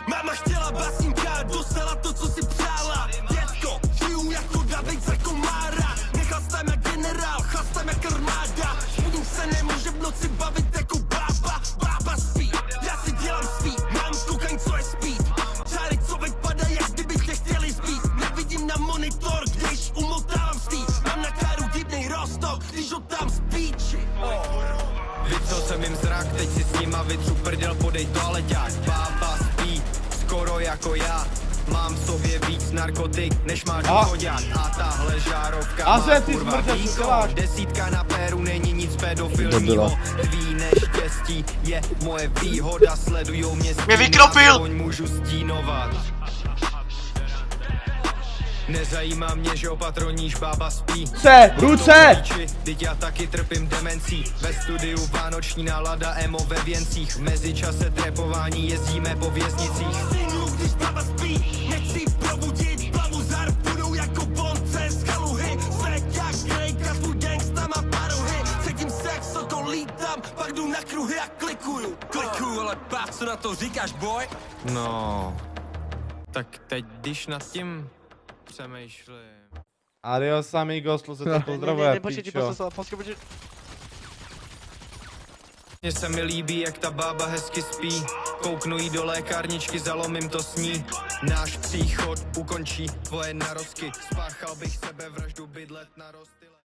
Máma chtěla básníka, dostala to, co si přála. Děcko, žiju jako David za komára. Nechlastam jak generál, chlastam jak armáda. Budím se nemůže v noci bavit jako bába. Bába spí, já si dělám svý. Mám kokain, co je speed. Čáry, co vypadá, jak kdybych nechtěli zbít. Nevidím na monitor, když umotávám stý. Mám na káru divnej rostok, když ho tam z píči. Vypsal jsem jim zrak, teď si s nima vytřu prdel, podej toaleťák. Bába spí, skoro jako já. Mám v sobě víc narkotik, než máš chodák. A tahle žárovka má kurva výkon. Desítka na péru není nic pedofilního. Tvý neštěstí je moje výhoda. Sledujou mě vykropil! Můžu stínovat. Nezajímá mě, že opatroníš, bába spí. Ruce! Teď já taky trpím demencí. Ve studiu vánoční nálada, emo ve věncích. V mezičase trepování jezdíme po věznicích. Synu, když bába spí, nechci probudit. Plavu z harpunou jako bonce z kaluhy. Svek jak grejka, tvůj gangsta má parohy. Cítím se jak sokol, lítám, pak jdu na kruhy a klikuju. Klikuju, ale páv, co na to říkáš, boy? No, tak teď když nad tím přemýšlím. Adios amigos, se to pozdravuje, pičo. Mně se mi líbí, jak ta bába hezky spí. Kouknu jí do lékárničky, zalomím to s ní. Náš příchod ukončí tvoje narozky. Spáchal bych sebevraždu, bydlet na rostyle.